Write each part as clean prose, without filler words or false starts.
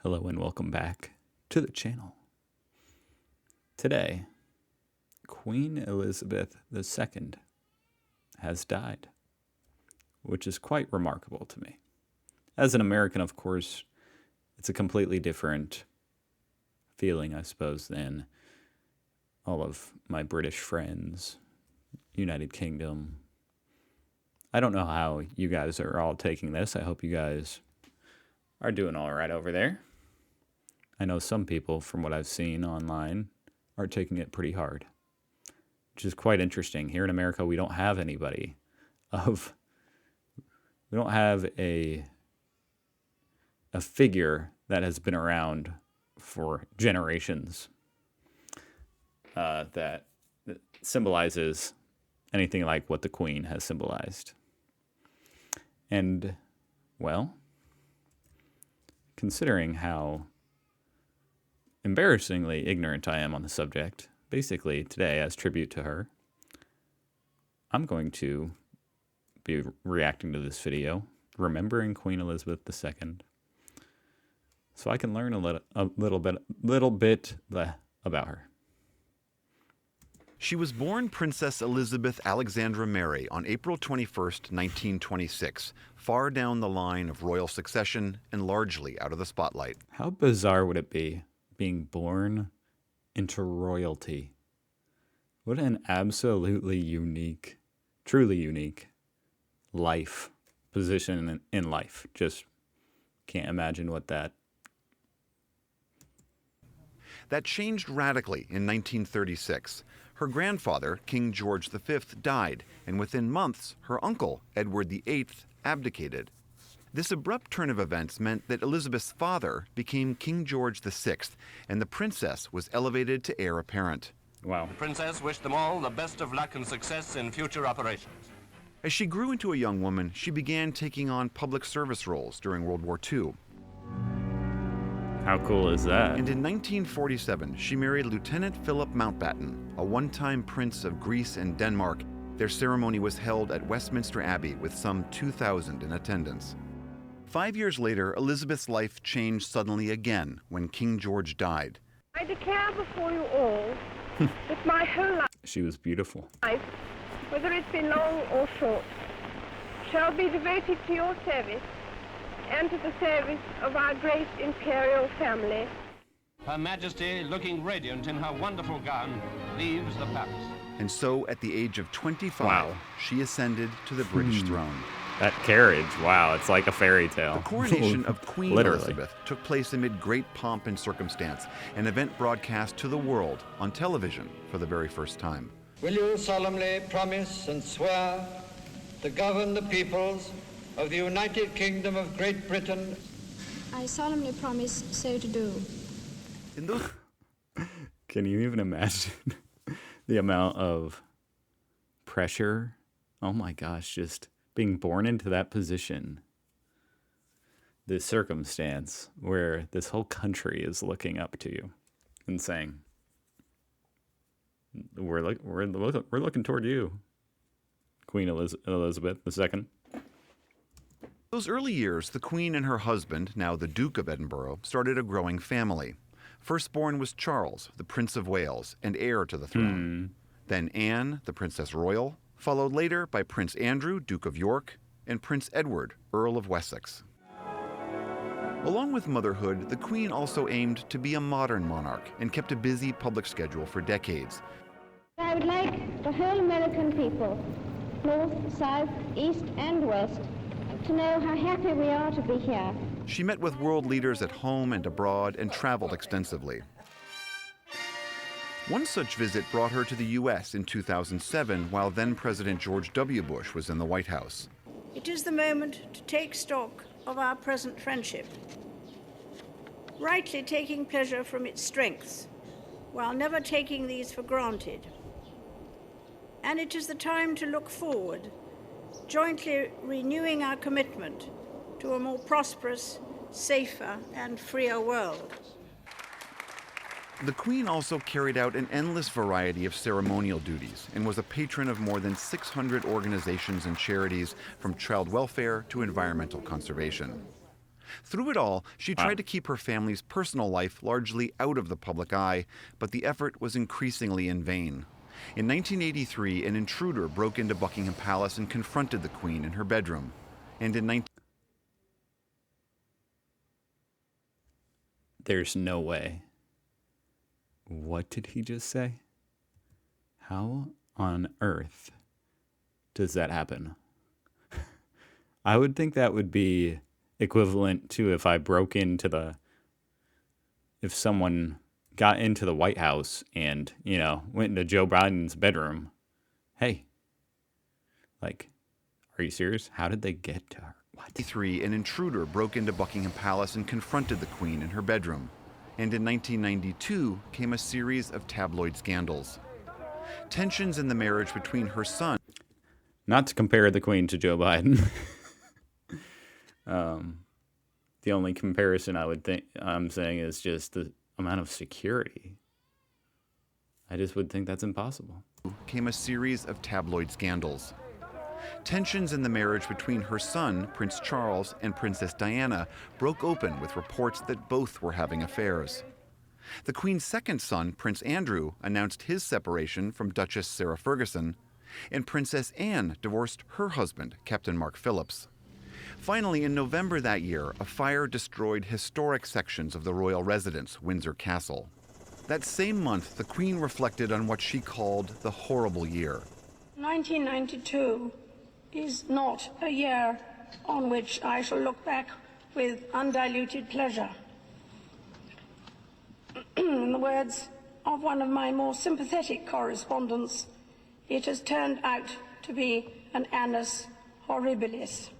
Hello and welcome back to the channel. Today, Queen Elizabeth II has died, which is quite remarkable to me. As an American, of course, it's a completely different feeling, I suppose, than all of my British friends, United Kingdom. I don't know how you guys are all taking this. I hope you guys are doing all right over there. I know some people, from what I've seen online, are taking it pretty hard, which is quite interesting. Here in America, we don't have anybody we don't have a figure that has been around for generations that symbolizes anything like what the Queen has symbolized. And, well, considering how embarrassingly ignorant I am on the subject, basically today, as tribute to her, I'm going to be reacting to this video, remembering Queen Elizabeth II, so I can learn a little bit about her. She was born Princess Elizabeth Alexandra Mary on April 21st, 1926, far down the line of royal succession and largely out of the spotlight. How bizarre would it be being born into royalty? What an absolutely unique, truly unique life, position in life. Just can't imagine what that. That changed radically in 1936. Her grandfather, King George V, died, and within months, her uncle, Edward VIII, abdicated. This abrupt turn of events meant that Elizabeth's father became King George VI, and the princess was elevated to heir apparent. Wow. The princess wished them all the best of luck and success in future operations. As she grew into a young woman, she began taking on public service roles during World War II. How cool is that? And in 1947, she married Lieutenant Philip Mountbatten, a one-time prince of Greece and Denmark. Their ceremony was held at Westminster Abbey with some 2,000 in attendance. 5 years later, Elizabeth's life changed suddenly again when King George died. I declare before you all that my whole She was beautiful. life, whether it be long or short, shall be devoted to your service and to the service of our great imperial family. Her Majesty, looking radiant in her wonderful gown, leaves the palace. And so, at the age of 25, Wow. she ascended to the British throne. That carriage, wow, it's like a fairy tale. The coronation of Queen Literally. Elizabeth took place amid great pomp and circumstance, an event broadcast to the world on television for the very first time. Will you solemnly promise and swear to govern the peoples of the United Kingdom of Great Britain? I solemnly promise so to do. In those Can you even imagine the amount of pressure? Oh my gosh, just being born into that position, this circumstance where this whole country is looking up to you and saying, we're looking toward you, Queen Elizabeth II. those early years, the Queen and her husband, now the Duke of Edinburgh, started a growing family. Firstborn was Charles, the Prince of Wales, and heir to the throne. Then Anne, the Princess Royal, followed later by Prince Andrew, Duke of York, and Prince Edward, Earl of Wessex. Along with motherhood, the Queen also aimed to be a modern monarch and kept a busy public schedule for decades. I would like the whole American people, north, south, east, and west, to know how happy we are to be here. She met with world leaders at home and abroad and traveled extensively. One such visit brought her to the U.S. in 2007, while then-President George W. Bush was in the White House. It is the moment to take stock of our present friendship, rightly taking pleasure from its strengths, while never taking these for granted. And it is the time to look forward, jointly renewing our commitment to a more prosperous, safer, and freer world. The Queen also carried out an endless variety of ceremonial duties and was a patron of more than 600 organizations and charities, from child welfare to environmental conservation. Through it all, she tried to keep her family's personal life largely out of the public eye, but the effort was increasingly in vain. In 1983, an intruder broke into Buckingham Palace and confronted the Queen in her bedroom. And in There's no way. What did he just say? How on earth does that happen? I would think that would be equivalent to if I broke into if someone got into the White House and, went into Joe Biden's bedroom. Hey, like, are you serious? How did they get to her? What? 1983, an intruder broke into Buckingham Palace and confronted the Queen in her bedroom. And in 1992 came a series of tabloid scandals. Tensions in the marriage between her son. Not to compare the Queen to Joe Biden. The only comparison I'm saying is just the amount of security. I just would think that's impossible. Came a series of tabloid scandals. Tensions in the marriage between her son, Prince Charles, and Princess Diana broke open with reports that both were having affairs. The Queen's second son, Prince Andrew, announced his separation from Duchess Sarah Ferguson, and Princess Anne divorced her husband, Captain Mark Phillips. Finally, in November that year, a fire destroyed historic sections of the royal residence, Windsor Castle. That same month, the Queen reflected on what she called the horrible year. 1992 is not a year on which I shall look back with undiluted pleasure. In the words of one of my more sympathetic correspondents, it has turned out to be an annus horribilis.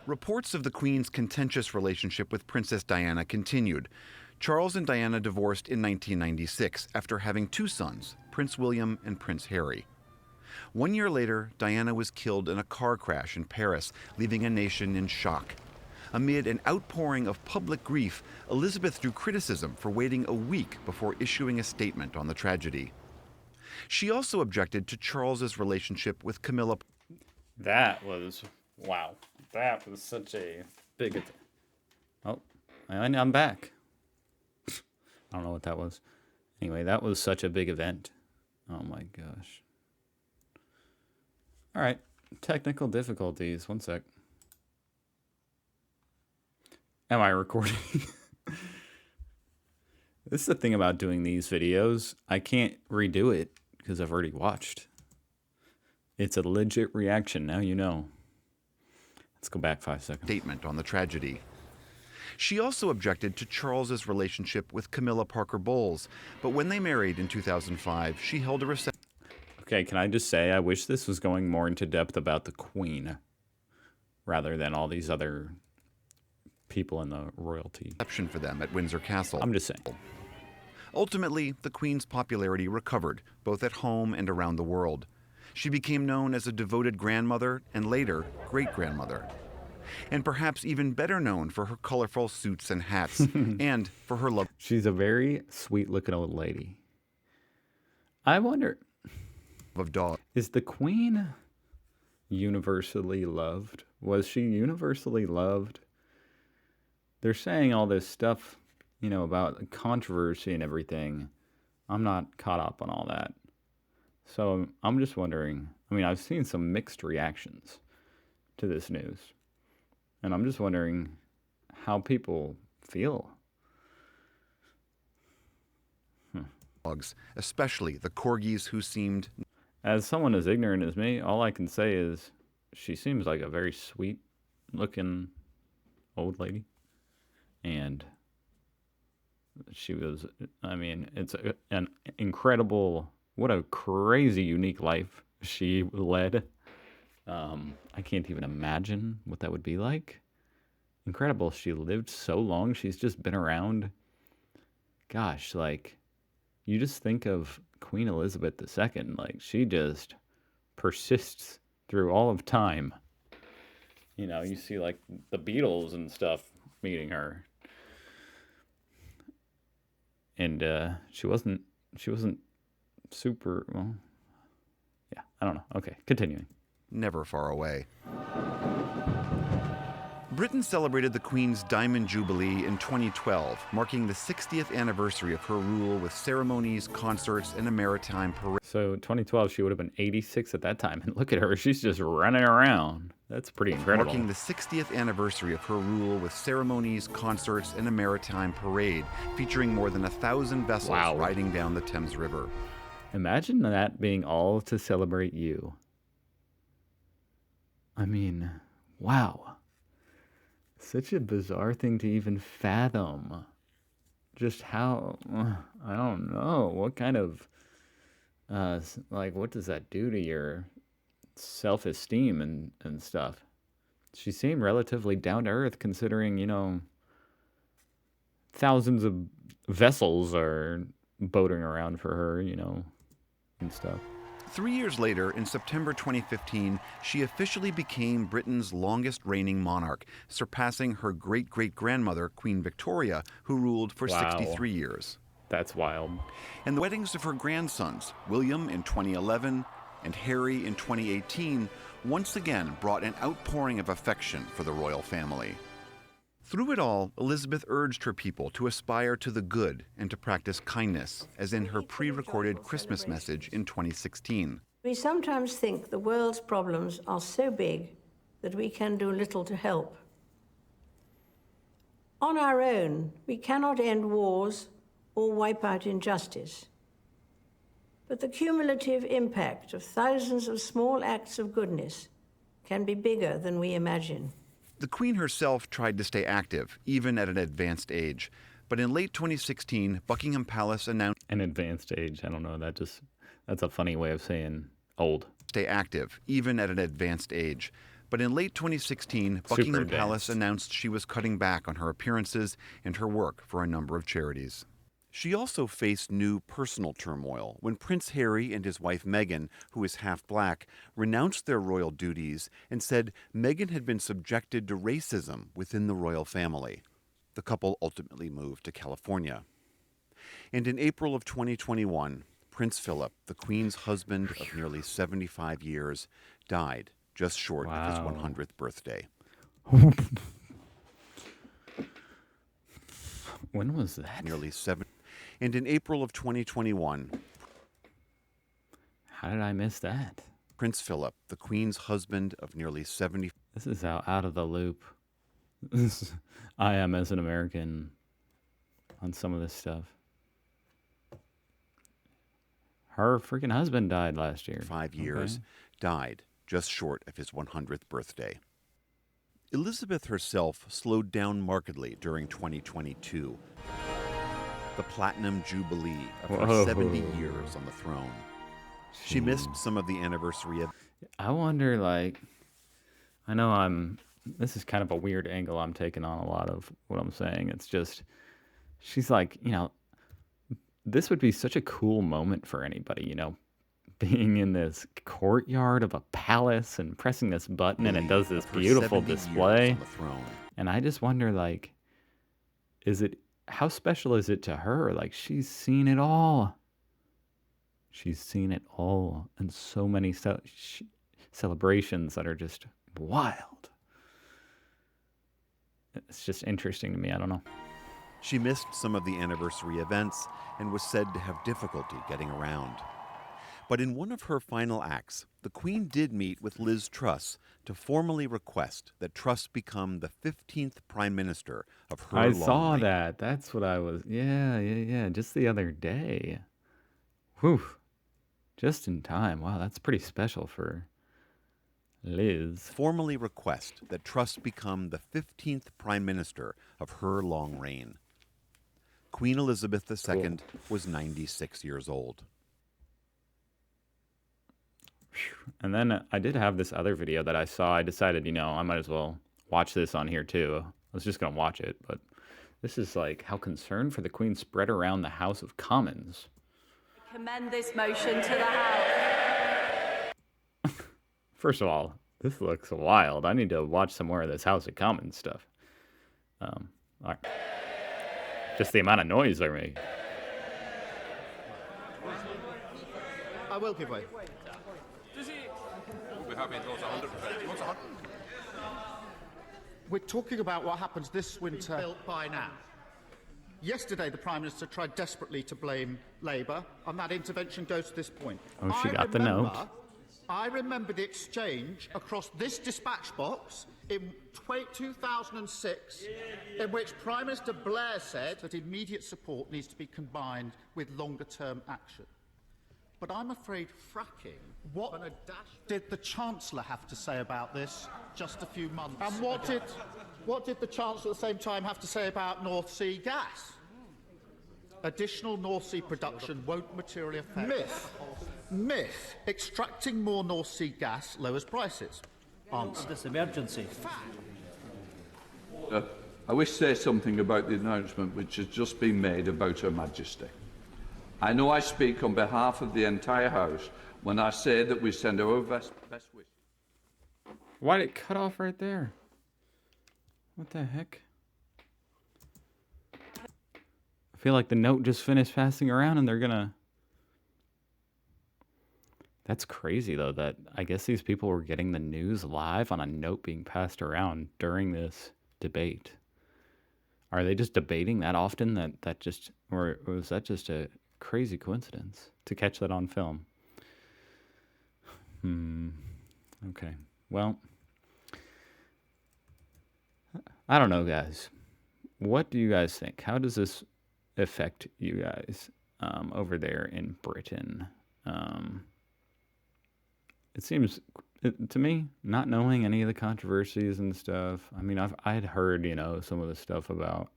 Reports of the Queen's contentious relationship with Princess Diana continued. Charles and Diana divorced in 1996 after having two sons, Prince William and Prince Harry. 1 year later, Diana was killed in a car crash in Paris, leaving a nation in shock. Amid an outpouring of public grief, Elizabeth drew criticism for waiting a week before issuing a statement on the tragedy. She also objected to Charles's relationship with Camilla. Wow. That was such a big... Oh, I'm back. I don't know what that was. Anyway, that was such a big event. Oh my gosh. All right. Technical difficulties. One sec. Am I recording? This is the thing about doing these videos. I can't redo it because I've already watched. It's a legit reaction. Now you know. Let's go back 5 seconds. Statement on the tragedy. She also objected to Charles's relationship with Camilla Parker Bowles, but when they married in 2005, she held a reception. Okay, can I just say I wish this was going more into depth about the Queen rather than all these other people in the royalty. For them at Windsor Castle. I'm just saying. Ultimately, the Queen's popularity recovered, both at home and around the world. She became known as a devoted grandmother and later great-grandmother. And perhaps even better known for her colorful suits and hats and for her love. She's a very sweet-looking old lady. I wonder, of dogs. Is the Queen universally loved? Was she universally loved? They're saying all this stuff, about controversy and everything. I'm not caught up on all that. So I'm just wondering, I've seen some mixed reactions to this news. And I'm just wondering how people feel. Dogs, especially the corgis who seemed... As someone as ignorant as me, all I can say is she seems like a very sweet-looking old lady. And she was, it's an incredible, what a crazy, unique life she led. I can't even imagine what that would be like. Incredible. She lived so long. She's just been around. Gosh, you just think of Queen Elizabeth II. She just persists through all of time. You see, the Beatles and stuff meeting her. And she wasn't super, well, yeah, I don't know. Okay, continuing. Never far away. Britain celebrated the Queen's Diamond Jubilee in 2012, marking the 60th anniversary of her rule with ceremonies, concerts, and a maritime parade. So 2012, she would have been 86 at that time. And look at her, she's just running around. That's pretty incredible. Marking the 60th anniversary of her rule with ceremonies, concerts, and a maritime parade, featuring more than 1,000 vessels riding down the Thames River. Imagine that being all to celebrate you. I mean, wow. Such a bizarre thing to even fathom. Just how, I don't know, what kind of, what does that do to your self-esteem and stuff? She seemed relatively down to earth considering, thousands of vessels are boating around for her, and stuff. 3 years later, in September 2015, she officially became Britain's longest reigning monarch, surpassing her great-great-grandmother, Queen Victoria, who ruled for 63 years. That's wild. And the weddings of her grandsons, William in 2011 and Harry in 2018, once again brought an outpouring of affection for the royal family. Through it all, Elizabeth urged her people to aspire to the good and to practice kindness, as in her pre-recorded Christmas message in 2016. We sometimes think the world's problems are so big that we can do little to help. On our own, we cannot end wars or wipe out injustice. But the cumulative impact of thousands of small acts of goodness can be bigger than we imagine. The Queen herself tried to stay active, even at an advanced age. But in late 2016, Buckingham Palace announced... An advanced age, I don't know, that's a funny way of saying old. Stay active, even at an advanced age. But in late 2016, Buckingham Palace announced she was cutting back on her appearances and her work for a number of charities. She also faced new personal turmoil when Prince Harry and his wife Meghan, who is half black, renounced their royal duties and said Meghan had been subjected to racism within the royal family. The couple ultimately moved to California. And in April of 2021, Prince Philip, the Queen's husband of nearly 75 years, died just short of his 100th birthday. When was that? Nearly 7. And in April of 2021... How did I miss that? Prince Philip, the Queen's husband of nearly 70... This is how out of the loop I am as an American on some of this stuff. Her freaking husband died last year. 5 years, died just short of his 100th birthday. Elizabeth herself slowed down markedly during 2022. The Platinum Jubilee of her 70 years on the throne. She missed some of the anniversary of... I wonder, I know this is kind of a weird angle I'm taking on a lot of what I'm saying. It's just, she's like, this would be such a cool moment for anybody, being in this courtyard of a palace and pressing this button and it does this beautiful display. And I just wonder, how special is it to her? She's seen it all. She's seen it all. And so many celebrations that are just wild. It's just interesting to me. I don't know. She missed some of the anniversary events and was said to have difficulty getting around. But in one of her final acts, the Queen did meet with Liz Truss to formally request that Truss become the 15th Prime Minister of her long reign. I saw that. That's what I was... Yeah. Just the other day. Whew. Just in time. Wow, that's pretty special for Liz. Formally request that Truss become the 15th Prime Minister of her long reign. Queen Elizabeth II was 96 years old. And then I did have this other video that I saw. I decided, I might as well watch this on here too. I was just going to watch it, but this is how concern for the Queen spread around the House of Commons. I commend this motion to the House. First of all, this looks wild. I need to watch some more of this House of Commons stuff. All right. Just the amount of noise they're making. I will give way. We'll be happy to go to 100%. We're talking about what happens this winter. Built by now. Yesterday, the Prime Minister tried desperately to blame Labour, and that intervention goes to this point. Oh, she got the note. I remember the exchange across this dispatch box in 2006, in which Prime Minister Blair said that immediate support needs to be combined with longer-term action. But I'm afraid fracking. What did the Chancellor have to say about this just a few months ago? And what did the Chancellor at the same time have to say about North Sea gas? Additional North Sea production won't materially affect... Myth. Extracting more North Sea gas lowers prices. Answer. This emergency. I wish to say something about the announcement which has just been made about Her Majesty. I know I speak on behalf of the entire House when I say that we send our best wishes. Why did it cut off right there? What the heck? I feel like the note just finished passing around and they're gonna... That's crazy, though, that I guess these people were getting the news live on a note being passed around during this debate. Are they just debating that often that just... Or was that just a crazy coincidence to catch that on film? Okay. Well, I don't know, guys. What do you guys think? How does this affect you guys over there in Britain? It seems, to me, not knowing any of the controversies and stuff. I mean, I'd heard, you know, some of the stuff about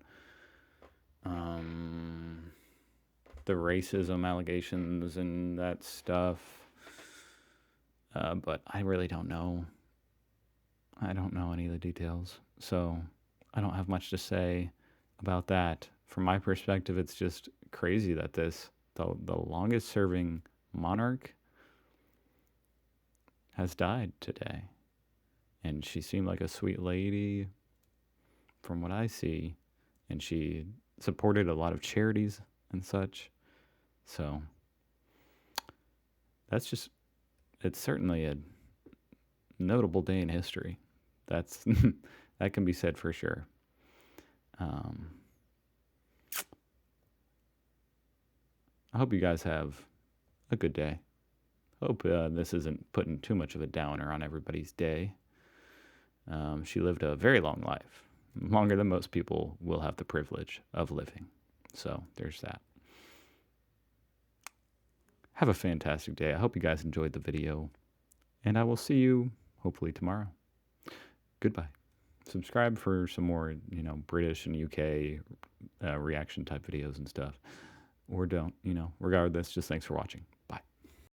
the racism allegations and that stuff. But I really don't know. I don't know any of the details. So I don't have much to say about that. From my perspective, it's just crazy that the longest serving monarch has died today. And she seemed like a sweet lady from what I see. And she supported a lot of charities and such. So that's just, it's certainly a notable day in history. That's that can be said for sure. I hope you guys have a good day. Hope this isn't putting too much of a downer on everybody's day. She lived a very long life, longer than most people will have the privilege of living. So there's that. Have a fantastic day. I hope you guys enjoyed the video, and I will see you hopefully tomorrow. Goodbye. Subscribe for some more, you know, British and UK reaction type videos and stuff. Or don't, you know, regardless, just thanks for watching.